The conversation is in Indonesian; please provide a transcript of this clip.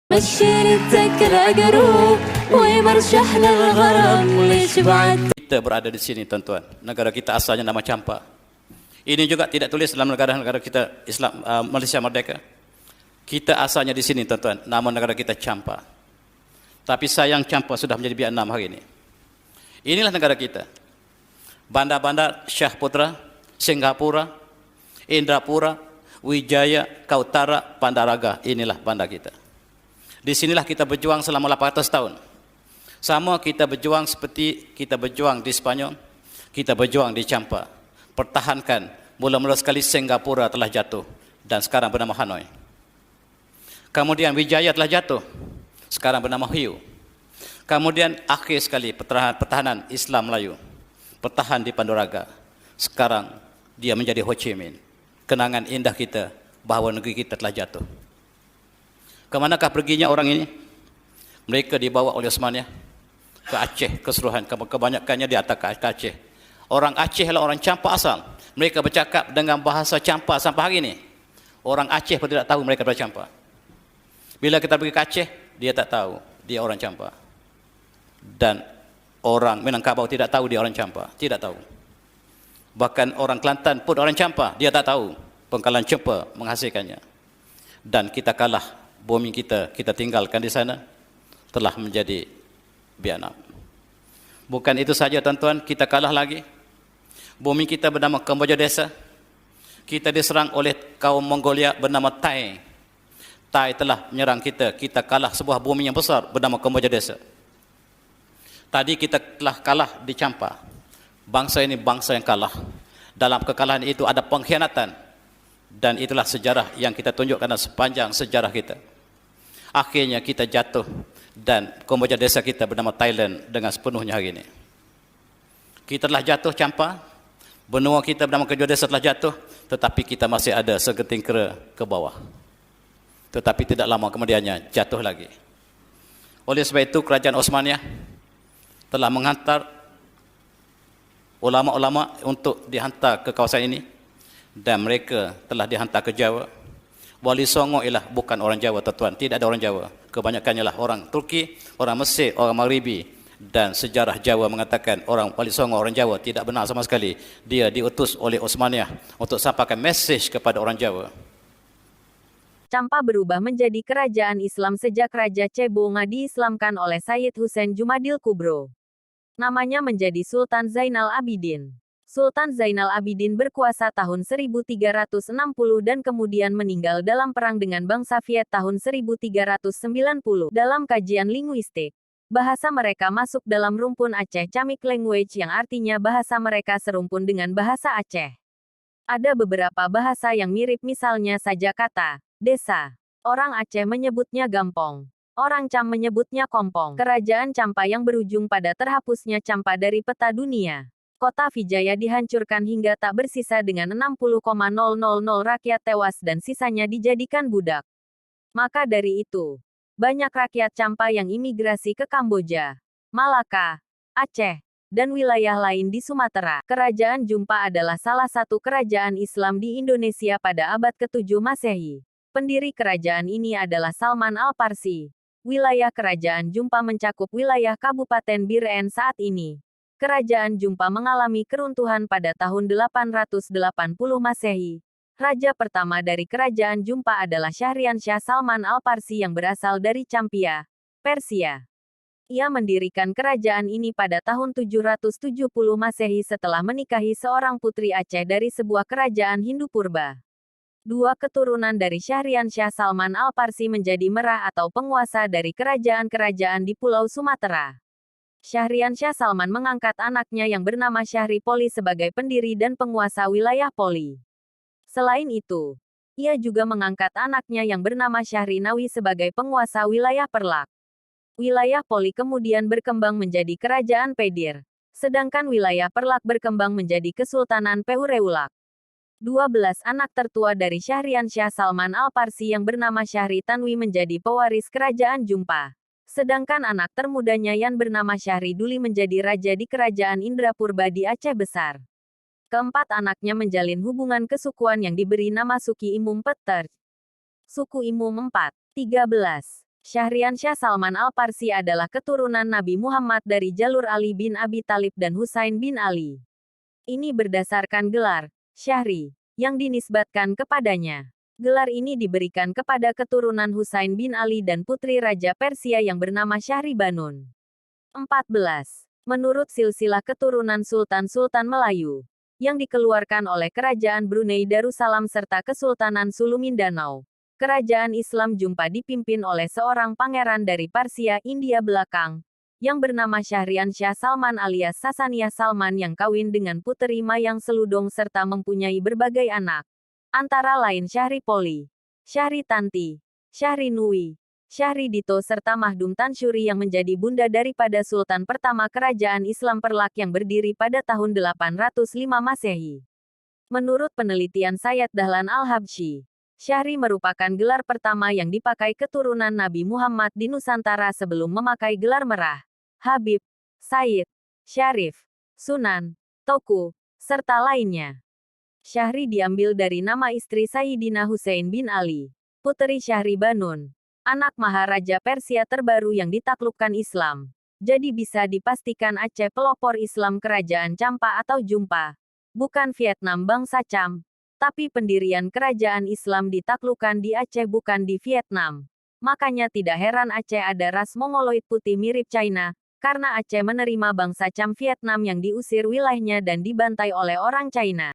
بشرتك العقروب ويمرشح للغرام ليش بعد. Kita berada di sini tuan-tuan. Negara kita asalnya nama Champa. Ini juga tidak tulis dalam negara-negara kita Islam Malaysia Merdeka. Kita asalnya di sini tuan-tuan. Nama negara kita Champa. Tapi sayang Champa sudah menjadi Vietnam hari ini. Inilah negara kita. Bandar-bandar Syahputra, Singapura, Indrapura, Wijaya, Kautara, Pandaraga. Inilah bandar kita. Di sinilah kita berjuang selama 800 tahun. Sama kita berjuang seperti kita berjuang di Spanyol, kita berjuang di Champa. Pertahankan, mula-mula sekali Singapura telah jatuh dan sekarang bernama Hanoi. Kemudian Wijaya telah jatuh, sekarang bernama Hiu. Kemudian akhir sekali pertahanan Islam Melayu, pertahan di Pandaraga. Sekarang dia menjadi Ho Chi Minh. Kenangan indah kita bahawa negeri kita telah jatuh. Kemanakah perginya orang ini? Mereka dibawa oleh Osmania ke Aceh keseluruhan, kebanyakannya di atas ke Aceh. Orang Aceh adalah orang Champa asal. Mereka bercakap dengan bahasa Champa sampai hari ini. Orang Aceh pun tidak tahu mereka bahasa Champa. Bila kita pergi ke Aceh, dia tak tahu dia orang Champa. Dan orang Minangkabau tidak tahu dia orang Champa, tidak tahu. Bahkan orang Kelantan pun orang Champa, dia tak tahu Pengkalan Champa menghasilkannya. Dan kita kalah. Bumi kita tinggalkan di sana telah menjadi Vietnam. Bukan itu saja tuan-tuan, kita kalah lagi. Bumi kita bernama Kamboja Desa. Kita diserang oleh kaum Mongolia bernama Thai. Thai telah menyerang kita. Kita kalah sebuah bumi yang besar bernama Kamboja Desa. Tadi kita telah kalah di Champa. Bangsa ini bangsa yang kalah. Dalam kekalahan itu ada pengkhianatan. Dan itulah sejarah yang kita tunjukkan sepanjang sejarah kita. Akhirnya kita jatuh dan Kamboja Desa kita bernama Thailand dengan sepenuhnya hari ini. Kita telah jatuh Champa, benua kita bernama Kamboja Desa telah jatuh, tetapi kita masih ada segeting kera ke bawah. Tetapi tidak lama kemudiannya jatuh lagi. Oleh sebab itu kerajaan Osmania telah menghantar ulama-ulama untuk dihantar ke kawasan ini. Dan mereka telah dihantar ke Jawa. Wali Songo ialah bukan orang Jawa tuan-tuan, tidak ada orang Jawa. Kebanyakannya lah orang Turki, orang Mesir, orang Maghribi. Dan sejarah Jawa mengatakan orang Wali Songo orang Jawa tidak benar sama sekali. Dia diutus oleh Osmania untuk sampaikan mesej kepada orang Jawa. Champa berubah menjadi kerajaan Islam sejak Raja Cebonga diislamkan oleh Sayyid Hussein Jumadil Kubro. Namanya menjadi Sultan Zainal Abidin. Sultan Zainal Abidin berkuasa tahun 1360 dan kemudian meninggal dalam perang dengan bangsa Viet tahun 1390. Dalam kajian linguistik, bahasa mereka masuk dalam rumpun Aceh Chamic language yang artinya bahasa mereka serumpun dengan bahasa Aceh. Ada beberapa bahasa yang mirip, misalnya saja kata desa. Orang Aceh menyebutnya gampong. Orang Cham menyebutnya kompong. Kerajaan Champa yang berujung pada terhapusnya Champa dari peta dunia. Kota Vijaya dihancurkan hingga tak bersisa dengan 60,000 rakyat tewas dan sisanya dijadikan budak. Maka dari itu, banyak rakyat Champa yang imigrasi ke Kamboja, Malaka, Aceh, dan wilayah lain di Sumatera. Kerajaan Jumpa adalah salah satu kerajaan Islam di Indonesia pada abad ke-7 Masehi. Pendiri kerajaan ini adalah Salman Al-Parsi. Wilayah kerajaan Jumpa mencakup wilayah Kabupaten Biren saat ini. Kerajaan Jumpa mengalami keruntuhan pada tahun 880 Masehi. Raja pertama dari kerajaan Jumpa adalah Syahrian Shah Salman Al-Parsi yang berasal dari Champia, Persia. Ia mendirikan kerajaan ini pada tahun 770 Masehi setelah menikahi seorang putri Aceh dari sebuah kerajaan Hindu purba. Dua keturunan dari Syahrian Shah Salman Al-Parsi menjadi merah atau penguasa dari kerajaan-kerajaan di Pulau Sumatera. Syahrian Shah Salman mengangkat anaknya yang bernama Syahri Poli sebagai pendiri dan penguasa wilayah Poli. Selain itu, ia juga mengangkat anaknya yang bernama Syahri Nawi sebagai penguasa wilayah Perlak. Wilayah Poli kemudian berkembang menjadi kerajaan Pedir, sedangkan wilayah Perlak berkembang menjadi Kesultanan Pehureulak. 12 anak tertua dari Syahrian Shah Salman Al-Parsi yang bernama Syahri Tanwi menjadi pewaris kerajaan Jumpa. Sedangkan anak termudanya yang bernama Syahri Duli menjadi raja di kerajaan Indrapurba di Aceh Besar. Keempat anaknya menjalin hubungan kesukuan yang diberi nama Suki Imum Peter. Suku Imum 4. 13. Syahrian Syah Salman Al-Parsi adalah keturunan Nabi Muhammad dari jalur Ali bin Abi Thalib dan Husain bin Ali. Ini berdasarkan gelar Syahri yang dinisbatkan kepadanya. Gelar ini diberikan kepada keturunan Husain bin Ali dan putri Raja Persia yang bernama Syahri Banun. 14. Menurut silsilah keturunan Sultan-Sultan Melayu yang dikeluarkan oleh Kerajaan Brunei Darussalam serta Kesultanan Sulu Mindanao, Kerajaan Islam Jumpa dipimpin oleh seorang pangeran dari Parsia India belakang, yang bernama Syahrian Syah Salman alias Sasaniyah Salman yang kawin dengan Puteri Mayang Seludong serta mempunyai berbagai anak. Antara lain Syahri Poli, Syahri Tanti, Syahri Nui, Syahri Dito serta Mahdum Tansyuri yang menjadi bunda daripada Sultan pertama Kerajaan Islam Perlak yang berdiri pada tahun 805 Masehi. Menurut penelitian Sayyid Dahlan Al-Habsyi, Syahri merupakan gelar pertama yang dipakai keturunan Nabi Muhammad di Nusantara sebelum memakai gelar merah, Habib, Sayyid, Syarif, Sunan, Toku, serta lainnya. Syahri diambil dari nama istri Sayyidina Husain bin Ali, puteri Syahri Banun, anak Maharaja Persia terbaru yang ditaklukkan Islam. Jadi bisa dipastikan Aceh pelopor Islam Kerajaan Champa atau Jumpa, bukan Vietnam bangsa Cham. Tapi pendirian kerajaan Islam ditaklukkan di Aceh bukan di Vietnam. Makanya tidak heran Aceh ada ras Mongoloid putih mirip China, karena Aceh menerima bangsa Cham Vietnam yang diusir wilayahnya dan dibantai oleh orang China.